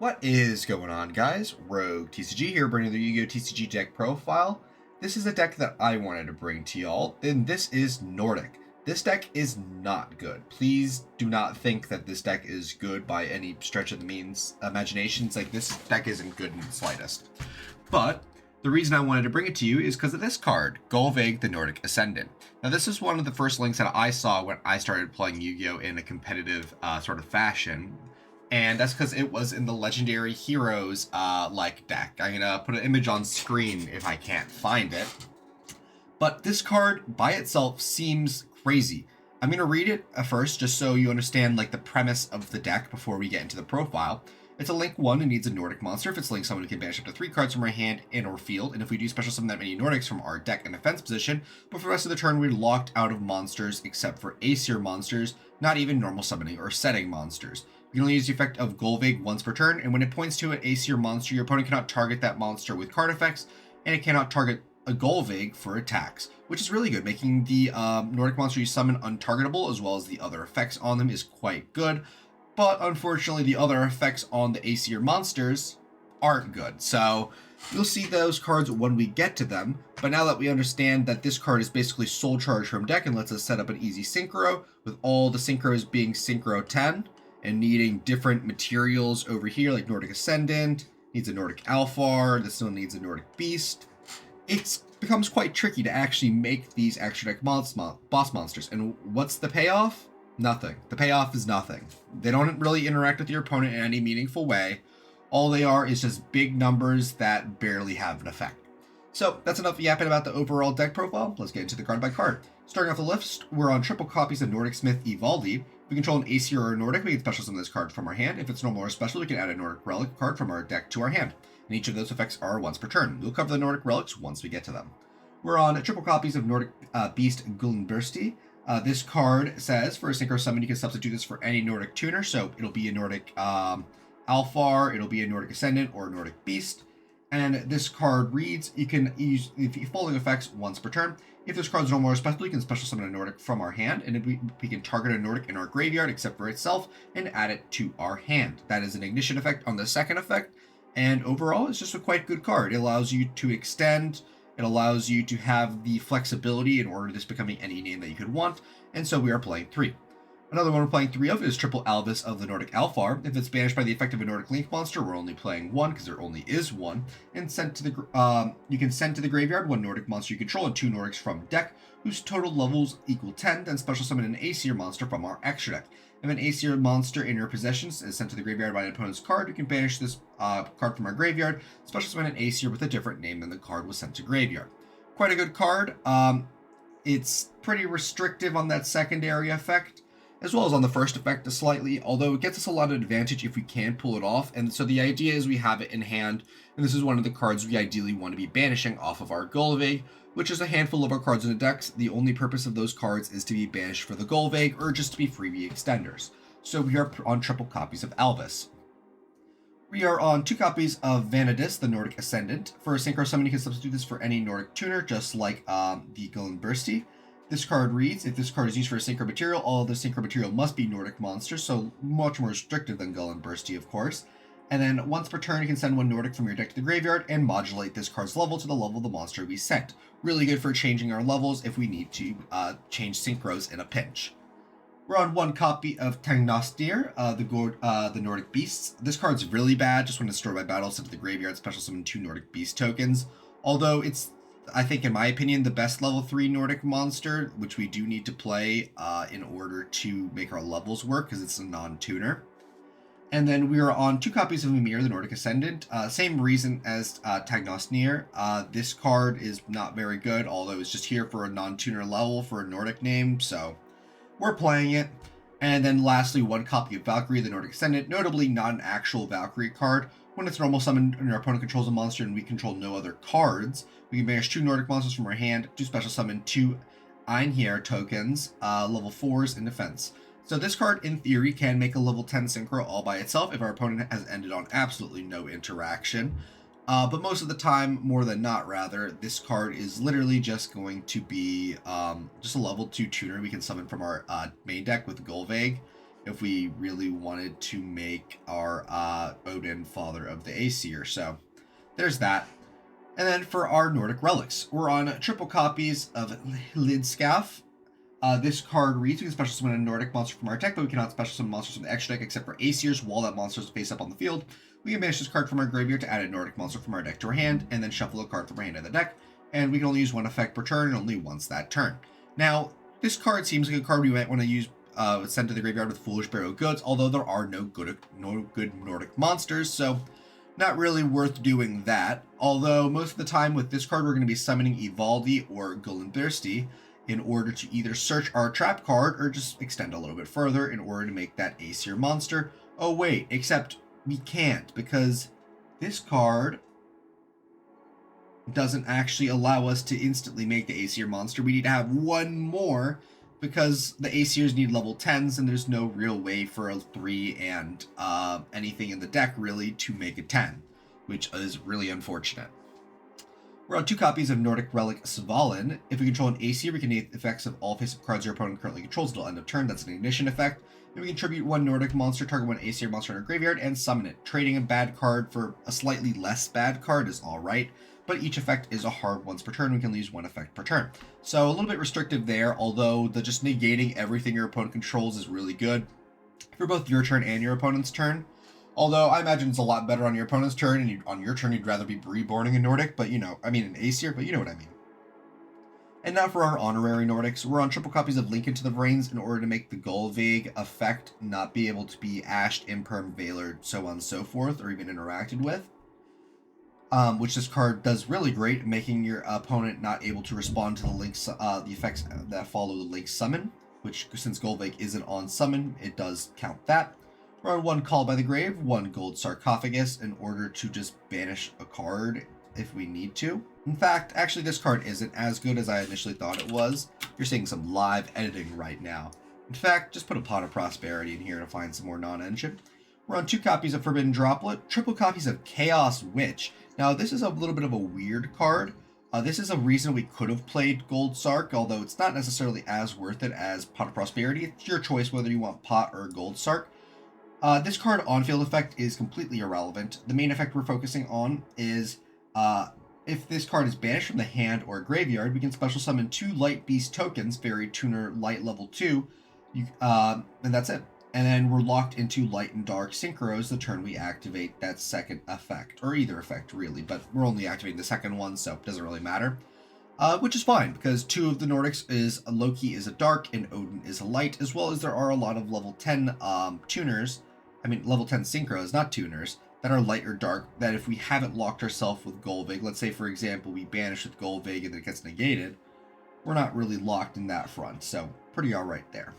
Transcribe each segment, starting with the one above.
What is going on, guys? Rogue TCG here, bringing the Yu-Gi-Oh! TCG deck profile. This is a deck that I wanted to bring to y'all, and this is Nordic. This deck is not good. Please do not think that this deck is good by any stretch of the imaginations. Like, this deck isn't good in the slightest. But the reason I wanted to bring it to you is because of this card, Gullveig the Nordic Ascendant. Now, this is one of the first links that I saw when I started playing Yu-Gi-Oh! In a competitive sort of fashion. And that's because it was in the Legendary Heroes like deck. I'm going to put an image on screen if I can't find it. But this card by itself seems crazy. I'm going to read it first just so you understand like the premise of the deck before we get into the profile. It's a link 1 and needs a Nordic monster. If it's linked, someone can banish up to 3 cards from our hand and or field. And if we do special summon that many Nordics from our deck and defense position, but for the rest of the turn we're locked out of monsters except for Aesir monsters, not even normal summoning or setting monsters. You can only use the effect of Gullveig once per turn, and when it points to an Aesir monster, your opponent cannot target that monster with card effects, and it cannot target a Gullveig for attacks, which is really good. Making the Nordic monster you summon untargetable, as well as the other effects on them, is quite good. But unfortunately, the other effects on the Aesir monsters aren't good. So you'll see those cards when we get to them. But now that we understand that this card is basically soul charge from deck and lets us set up an easy synchro, with all the synchros being synchro 10, and needing different materials over here, like Nordic Ascendant, needs a Nordic Alphar, this one needs a Nordic Beast. It becomes quite tricky to actually make these extra deck boss monsters. And what's the payoff? Nothing. The payoff is nothing. They don't really interact with your opponent in any meaningful way. All they are is just big numbers that barely have an effect. So that's enough yapping about the overall deck profile. Let's get into the card by card. Starting off the list, we're on triple copies of Nordic Smith Evaldi. If we control an Aesir or a Nordic, we can special summon this card from our hand. If it's normal or special, we can add a Nordic Relic card from our deck to our hand. And each of those effects are once per turn. We'll cover the Nordic Relics once we get to them. We're on triple copies of Nordic Beast Gullinbursti. This card says, for a synchro summon, you can substitute this for any Nordic tuner. So it'll be a Nordic Alphar, it'll be a Nordic Ascendant, or a Nordic Beast. And this card reads, you can use the following effects once per turn. If this card's normal or special, you can special summon a Nordic from our hand, and we can target a Nordic in our graveyard except for itself and add it to our hand. That is an ignition effect on the second effect, and overall it's just a quite good card. It allows you to extend, it allows you to have the flexibility in order this becoming any name that you could want, and so we are playing 3. Another one we're playing 3 of is Triple Alvis of the Nordic Alphar. If it's banished by the effect of a Nordic Link monster, we're only playing 1 because there only is 1. And sent to the you can send to the graveyard 1 Nordic monster you control and 2 Nordics from deck, whose total levels equal 10. Then special summon an Aesir monster from our extra deck. If an Aesir monster in your possession is sent to the graveyard by an opponent's card, you can banish this card from our graveyard, special summon an Aesir with a different name than the card was sent to graveyard. Quite a good card. It's pretty restrictive on that secondary effect, as well as on the first effect slightly, although it gets us a lot of advantage if we can pull it off. And so the idea is we have it in hand, and this is one of the cards we ideally want to be banishing off of our Gullveig, which is a handful of our cards in the decks. The only purpose of those cards is to be banished for the Gullveig or just to be freebie extenders. So we are on triple copies of Alvis. We are on 2 copies of Vanadis, the Nordic Ascendant. For a synchro summon, you can substitute this for any Nordic tuner, just like the Gullinbursti. This card reads, if this card is used for a synchro material, all of the synchro material must be Nordic monsters, so much more restrictive than Gullinbursti, of course. And then once per turn, you can send 1 Nordic from your deck to the graveyard and modulate this card's level to the level of the monster we sent. Really good for changing our levels if we need to change synchros in a pinch. We're on 1 copy of Tangnostir, the Nordic Beasts. This card's really bad, just when destroyed by battle, sent to the graveyard, special summon 2 Nordic Beast tokens. Although it's, I think, in my opinion, the best level 3 Nordic monster, which we do need to play in order to make our levels work, because it's a non-tuner. And then we are on 2 copies of Mimir, the Nordic Ascendant. Same reason as Tangnostir. This card is not very good, although it's just here for a non-tuner level for a Nordic name, so we're playing it. And then lastly, 1 copy of Valkyrie, the Nordic Ascendant, notably not an actual Valkyrie card. When it's normal summoned and our opponent controls a monster and we control no other cards, we can banish 2 Nordic monsters from our hand to special summon 2 Einherjar tokens, level 4s in defense. So this card, in theory, can make a level 10 synchro all by itself if our opponent has ended on absolutely no interaction. But most of the time, more than not rather, this card is literally just going to be just a level 2 tuner we can summon from our main deck with Gullveig. if we really wanted to make our Odin father of the Aesir. So there's that. And then for our Nordic relics, we're on triple copies of Lidskaff. This card reads, we can special summon a Nordic monster from our deck, but we cannot special summon monsters from the extra deck except for Aesirs while that monster is face up on the field. We can banish this card from our graveyard to add a Nordic monster from our deck to our hand, and then shuffle a card from our hand to the deck, and we can only use one effect per turn and only once that turn. Now, this card seems like a card we might want to use send to the graveyard with Foolish Burial Goods, although there are no good Nordic monsters, so not really worth doing that. Although most of the time with this card we're going to be summoning Ivaldi or Gullinbursti in order to either search our trap card or just extend a little bit further in order to make that Aesir monster. Oh wait, except we can't, because this card doesn't actually allow us to instantly make the Aesir monster. We need to have one more, because the Aesirs need level 10s, and there's no real way for a 3 and anything in the deck, really, to make a 10, which is really unfortunate. We're on 2 copies of Nordic Relic Svalin. If we control an Aesir, we can negate the effects of all face-up cards your opponent currently controls until end of turn. That's an ignition effect. And we can tribute 1 Nordic monster, target 1 Aesir monster in our graveyard, and summon it. Trading a bad card for a slightly less bad card is alright, but each effect is a hard once per turn. We can use 1 effect per turn. So a little bit restrictive there, although the just negating everything your opponent controls is really good for both your turn and your opponent's turn. Although I imagine it's a lot better on your opponent's turn, and on your turn you'd rather be reborning a Nordic, but an Aesir, but you know what I mean. And now for our honorary Nordics, we're on triple copies of Link into the Brains in order to make the Gullveig effect not be able to be ashed, imperm, veilered, so on and so forth, or even interacted with. Which this card does really great, making your opponent not able to respond to the effects that follow the Link summon, which since Gullveig isn't on summon, it does count that. We're on 1 Call by the Grave, 1 Gold Sarcophagus in order to just banish a card if we need to. In fact, actually this card isn't as good as I initially thought it was. You're seeing some live editing right now. In fact, just put a Pot of Prosperity in here to find some more non-engine. We're on 2 copies of Forbidden Droplet, triple copies of Chaos Witch. Now this is a little bit of a weird card. This is a reason we could have played Gold Sark, although it's not necessarily as worth it as Pot of Prosperity. It's your choice whether you want Pot or Gold Sark. This card on-field effect is completely irrelevant. The main effect we're focusing on is if this card is banished from the hand or graveyard, we can special summon 2 Light Beast tokens, Fairy Tuner Light level 2, and that's it. And then we're locked into Light and Dark Synchros the turn we activate that second effect, or either effect really, but we're only activating the second one, so it doesn't really matter. Which is fine, because 2 of the Nordics is Loki is a dark and Odin is a light, as well as there are a lot of level 10 level 10 synchros, not tuners, that are light or dark, that if we haven't locked ourselves with Gullveig, let's say for example we banish with Gullveig and then it gets negated, we're not really locked in that front, so pretty alright there.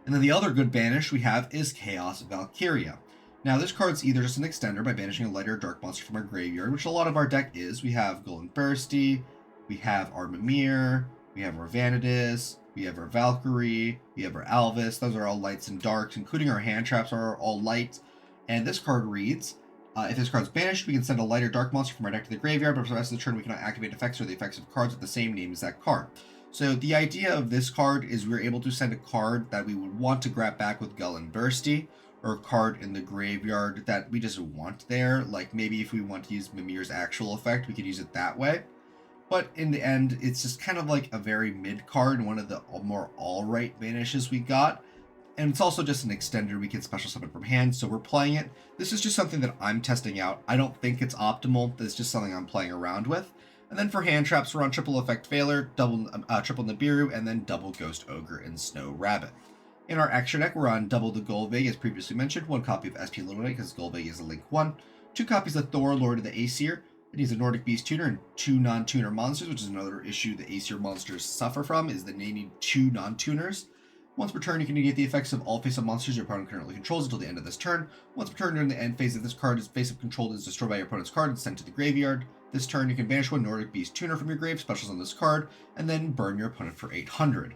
And then the other good banish we have is Chaos Valkyria. Now this card's either just an extender by banishing a light or dark monster from our graveyard, which a lot of our deck is. We have Gullinbursti, we have our Mimir, we have our Vanadis, we have our Valkyrie, we have our Alvis. Those are all lights and darks, including our hand traps are all lights. And this card reads, if this card's banished, we can send a light or dark monster from our deck to the graveyard, but for the rest of the turn we cannot activate effects or the effects of cards with the same name as that card. So the idea of this card is we're able to send a card that we would want to grab back with Gullinbursti, or a card in the graveyard that we just want there. Like maybe if we want to use Mimir's actual effect, we could use it that way. But in the end, it's just kind of like a very mid card, one of the more alright banishes we got. And it's also just an extender we can special summon from hand, so we're playing it. This is just something that I'm testing out. I don't think it's optimal. It's just something I'm playing around with. And then for hand traps, we're on triple effect Failure, triple Nibiru, and then double Ghost Ogre and Snow Rabbit. In our extra deck, we're on double the Gullveig, as previously mentioned, 1 copy of SP Little Knight, because Gullveig is a Link 1, 2 copies of Thor, Lord of the Aesir. It needs a Nordic Beast Tuner and 2 non-tuner monsters, which is another issue the Aesir monsters suffer from, is that they need 2 non-tuners. Once per turn, you can negate the effects of all face-up monsters your opponent currently controls until the end of this turn. Once per turn during the end phase, if this card is face-up controlled, is destroyed by your opponent's card and sent to the graveyard. This turn, you can banish 1 Nordic Beast Tuner from your grave, specials on this card, and then burn your opponent for 800.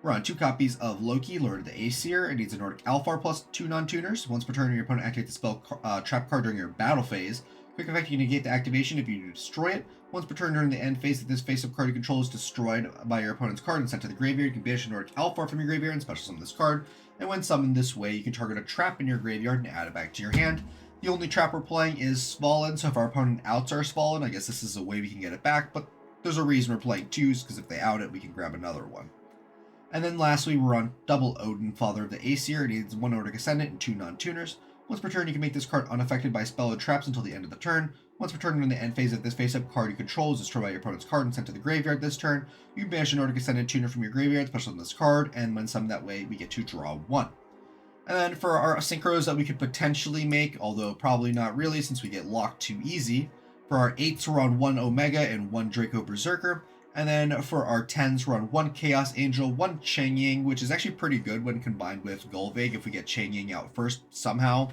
We're on 2 copies of Loki, Lord of the Aesir. It needs a Nordic Alfar plus 2 non-tuners. Once per turn, your opponent activates the spell trap card during your battle phase. Quick effect, you negate the activation if you destroy it. Once per turn during the end phase, if this face-up card you control is destroyed by your opponent's card and sent to the graveyard, you can banish Nordic Alpha from your graveyard and special summon this card. And when summoned this way, you can target a trap in your graveyard and add it back to your hand. The only trap we're playing is Swollen, so if our opponent outs our Swollen, I guess this is a way we can get it back, but there's a reason we're playing twos, because if they out it, we can grab another one. And then lastly, we're on double Odin, Father of the Aesir. It needs 1 Nordic Ascendant and 2 non-tuners. Once per turn, you can make this card unaffected by spell or traps until the end of the turn. Once per turn during the end phase of this face-up card you control is destroyed by your opponent's card and sent to the graveyard this turn. You can banish a Nordic Ascendant tuner from your graveyard, special on this card, and when summoned that way, we get to draw 1. And then for our synchros that we could potentially make, although probably not really since we get locked too easy, for our 8s we're on 1 Omega and 1 Draco Berserker. And then for our 10s, we're on 1 Chaos Angel, 1 Chang Ying, which is actually pretty good when combined with Gulvig. If we get Chang Ying out first somehow,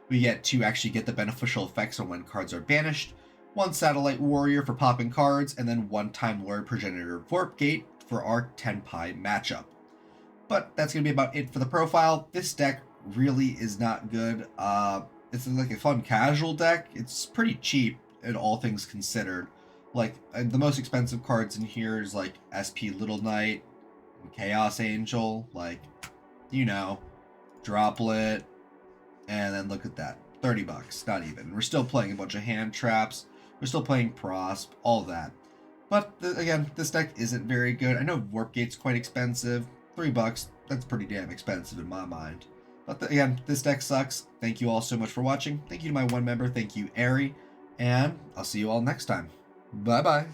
we get to actually get the beneficial effects on when cards are banished. 1 Satellite Warrior for popping cards, and then 1 Time Lord Progenitor Vorp Gate for our Tenpai matchup. But that's going to be about it for the profile. This deck really is not good. It's like a fun casual deck. It's pretty cheap in all things considered. Like, the most expensive cards in here is like SP Little Knight, Chaos Angel, like, you know, Droplet, and then look at that, 30 bucks, not even. We're still playing a bunch of hand traps, we're still playing Prosp, all that. But, again, this deck isn't very good. I know Warp Gate's quite expensive, 3 bucks, that's pretty damn expensive in my mind. But, again, this deck sucks. Thank you all so much for watching. Thank you to my one member, thank you, Ari, and I'll see you all next time. Bye-bye.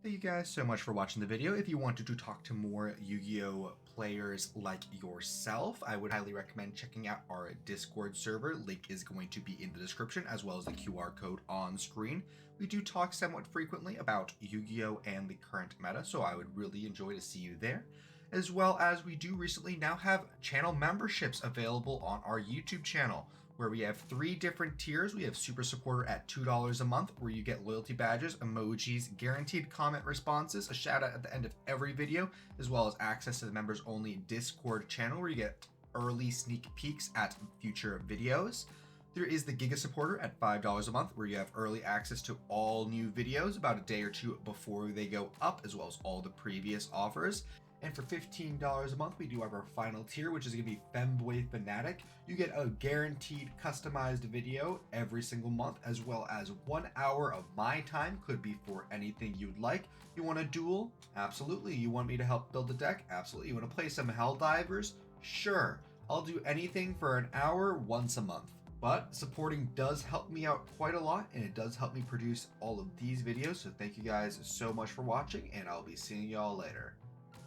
Thank you guys so much for watching the video. If you wanted to talk to more Yu-Gi-Oh players like yourself, I would highly recommend checking out our Discord server. Link is going to be in the description, as well as the QR code on screen. We do talk somewhat frequently about Yu-Gi-Oh and the current meta, so I would really enjoy to see you there. As well as we do recently now have channel memberships available on our YouTube channel, where we have 3 different tiers. We have Super Supporter at $2 a month, where you get loyalty badges, emojis, guaranteed comment responses, a shout out at the end of every video, as well as access to the members only Discord channel, where you get early sneak peeks at future videos. There is the Giga Supporter at $5 a month, where you have early access to all new videos about a day or 2 before they go up, as well as all the previous offers. And for $15 a month, we do have our final tier, which is going to be Femboy Fanatic. You get a guaranteed customized video every single month, as well as 1 hour of my time. Could be for anything you'd like. You want a duel? Absolutely. You want me to help build a deck? Absolutely. You want to play some Helldivers? Sure. I'll do anything for an hour once a month. But supporting does help me out quite a lot, and it does help me produce all of these videos. So thank you guys so much for watching, and I'll be seeing y'all later.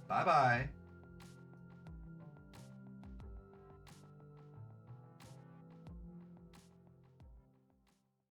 Bye-bye.